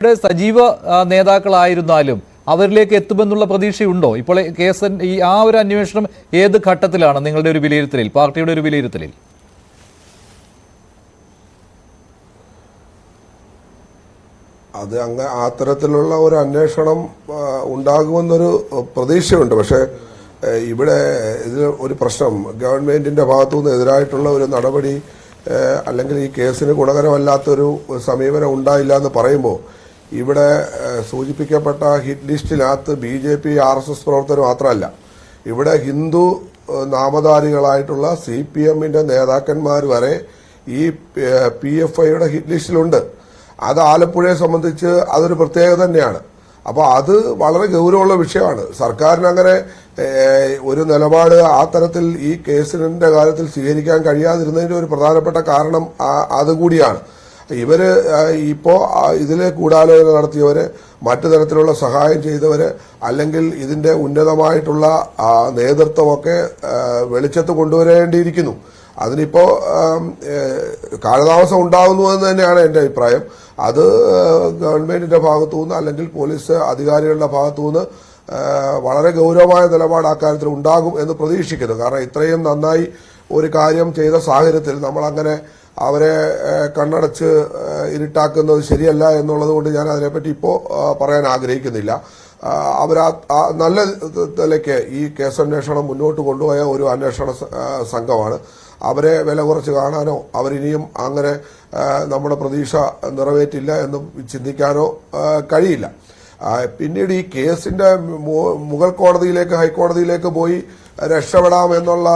സജീവ നേതാക്കളായിരുന്നാലും അവരിലേക്ക് എത്തുമെന്നുള്ള പ്രതീക്ഷയുണ്ടോ? ഇപ്പോൾ കേസ് ഈ ആ ഒരു അന്വേഷണം ഏത് ഘട്ടത്തിലാണ് നിങ്ങളുടെ ഒരു വിലയിരുത്തലിൽ, പാർട്ടിയുടെ ഒരു വിലയിരുത്തലിൽ? അത് അത്തരത്തിലുള്ള ഒരു അന്വേഷണം ഉണ്ടാകുമെന്നൊരു പ്രതീക്ഷയുണ്ട്. പക്ഷേ ഇവിടെ ഇത് ഒരു പ്രശ്നം, ഗവൺമെന്റിന്റെ ഭാഗത്തുനിന്ന് എതിരായിട്ടുള്ള ഒരു നടപടി അല്ലെങ്കിൽ ഈ കേസിന് ഗുണകരമല്ലാത്തൊരു സമീപനം ഉണ്ടായില്ല എന്ന് പറയുമ്പോൾ ഇവിടെ സൂചിപ്പിക്കപ്പെട്ട ഹിറ്റ് ലിസ്റ്റിനകത്ത് BJP RSS പ്രവർത്തകർ മാത്രമല്ല, ഇവിടെ ഹിന്ദു നാമധാരികളായിട്ടുള്ള CPMന്റെ നേതാക്കന്മാർ വരെ ഈ PFIയുടെ ഹിറ്റ് ലിസ്റ്റിലുണ്ട്. അത് ആലപ്പുഴയെ സംബന്ധിച്ച് അതൊരു പ്രത്യേകത തന്നെയാണ്. അപ്പോൾ അത് വളരെ ഗൗരവമുള്ള വിഷയമാണ്. സർക്കാരിന് അങ്ങനെ ഒരു നിലപാട് ആ തരത്തിൽ ഈ കേസിന്റെ കാര്യത്തിൽ സ്വീകരിക്കാൻ കഴിയാതിരുന്നതിന്റെ ഒരു പ്രധാനപ്പെട്ട കാരണം അതുകൂടിയാണ്. ഇവര് ഇപ്പോ ഇതിലെ ഗൂഢാലോചന നടത്തിയവര്, മറ്റു തരത്തിലുള്ള സഹായം ചെയ്തവര്, അല്ലെങ്കിൽ ഇതിന്റെ ഉന്നതമായിട്ടുള്ള നേതൃത്വമൊക്കെ വെളിച്ചത്ത് കൊണ്ടുവരേണ്ടിയിരിക്കുന്നു. അതിനിപ്പോ കാലതാമസം ഉണ്ടാകുന്നു എന്ന് തന്നെയാണ് എന്റെ അഭിപ്രായം. അത് ഗവൺമെന്റിന്റെ ഭാഗത്തുനിന്ന് അല്ലെങ്കിൽ പോലീസ് അധികാരികളുടെ ഭാഗത്തുനിന്ന് വളരെ ഗൗരവമായ നിലപാട് അക്കാര്യത്തിൽ ഉണ്ടാകും എന്ന് പ്രതീക്ഷിക്കുന്നു. കാരണം ഇത്രയും നന്നായി ഒരു കാര്യം ചെയ്ത സാഹചര്യത്തിൽ നമ്മൾ അങ്ങനെ അവരെ കണ്ണടച്ച് ഇരുട്ടാക്കുന്നത് ശരിയല്ല എന്നുള്ളത് കൊണ്ട് ഞാൻ അതിനെപ്പറ്റി ഇപ്പോൾ പറയാൻ ആഗ്രഹിക്കുന്നില്ല. നല്ല നിലയ്ക്ക് ഈ കേസന്വേഷണം മുന്നോട്ട് കൊണ്ടുപോയ ഒരു അന്വേഷണ സംഘമാണ്. അവരെ വില കുറച്ച് കാണാനോ അവരിനിയും അങ്ങനെ നമ്മുടെ പ്രതീക്ഷ നിറവേറ്റില്ല എന്നും ചിന്തിക്കാനോ കഴിയില്ല. പിന്നീട് ഈ കേസിന്റെ മുകൾ കോടതിയിലേക്ക്, ഹൈക്കോടതിയിലേക്ക് പോയി രക്ഷപ്പെടാം എന്നുള്ള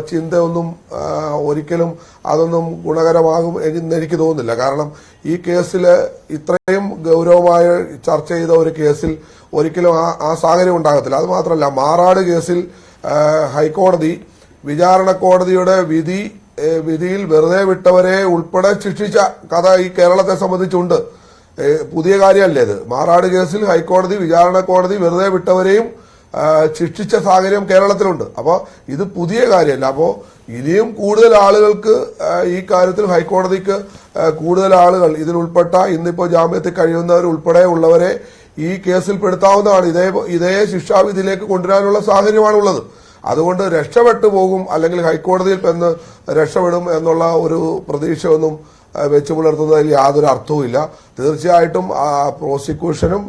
ചിന്തയൊന്നും ഒരിക്കലും അതൊന്നും ഗുണകരമാകും എന്ന് എനിക്ക് തോന്നുന്നില്ല. കാരണം ഈ കേസിൽ ഇത്രയും ഗൗരവമായ ചർച്ച ചെയ്ത ഒരു കേസിൽ ഒരിക്കലും ആ സാഹചര്യം ഉണ്ടാകത്തില്ല. അത് മാത്രമല്ല, മാറാട് കേസിൽ ഹൈക്കോടതി വിചാരണ കോടതിയുടെ വിധിയിൽ വെറുതെ വിട്ടവരെ ഉൾപ്പെടെ ശിക്ഷിച്ച കഥ ഈ കേരളത്തെ സംബന്ധിച്ചുണ്ട്. പുതിയ കാര്യമല്ലേ ഇത്? മാറാട് കേസിൽ ഹൈക്കോടതി വിചാരണ കോടതി വെറുതെ വിട്ടവരെയും ശിക്ഷിച്ച സാഹചര്യം കേരളത്തിലുണ്ട്. അപ്പോൾ ഇത് പുതിയ കാര്യമല്ല. അപ്പോൾ ഇനിയും കൂടുതൽ ആളുകൾക്ക് ഈ കാര്യത്തിൽ ഹൈക്കോടതിക്ക് കൂടുതൽ ആളുകൾ ഇതിൽ ഉൾപ്പെട്ട, ഇന്നിപ്പോ ജാമ്യത്തിൽ കഴിയുന്നവർ ഉൾപ്പെടെ ഉള്ളവരെ ഈ കേസിൽ പെടുത്താവുന്നതാണ്. ഇതേ ശിക്ഷാവിധിയിലേക്ക് കൊണ്ടുവരാനുള്ള സാഹചര്യമാണുള്ളത്. അതുകൊണ്ട് രക്ഷപ്പെട്ടു പോകും അല്ലെങ്കിൽ ഹൈക്കോടതിയിൽ ചെന്ന് രക്ഷപ്പെടും എന്നുള്ള ഒരു പ്രതീക്ഷയൊന്നും വെച്ചു പുലർത്തുന്നതിൽ യാതൊരു അർത്ഥവുമില്ല. തീർച്ചയായിട്ടും പ്രോസിക്യൂഷനും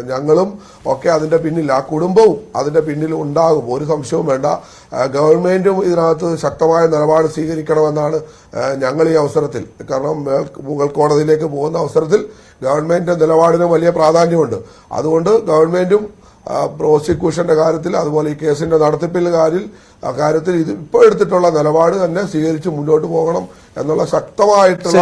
ഞങ്ങളും ഒക്കെ അതിന്റെ പിന്നിൽ, ആ കുടുംബവും അതിന്റെ പിന്നിൽ ഉണ്ടാകും, ഒരു സംശയവും വേണ്ട. ഗവൺമെന്റും ഇതിനകത്ത് ശക്തമായ നിലപാട് സ്വീകരിക്കണമെന്നാണ് ഞങ്ങൾ ഈ അവസരത്തിൽ, കാരണം മുകൾ കോടതിയിലേക്ക് പോകുന്ന അവസരത്തിൽ ഗവൺമെന്റിന്റെ നിലപാടിന് വലിയ പ്രാധാന്യമുണ്ട്. അതുകൊണ്ട് ഗവൺമെന്റും പ്രോസിക്യൂഷന്റെ കാര്യത്തിൽ, അതുപോലെ ഈ കേസിന്റെ നടത്തിപ്പിന്റെ കാര്യത്തിൽ ഇത് ഇപ്പോൾ എടുത്തിട്ടുള്ള നിലപാട് തന്നെ സ്വീകരിച്ച് മുന്നോട്ട് പോകണം എന്നുള്ള ശക്തമായിട്ടുള്ള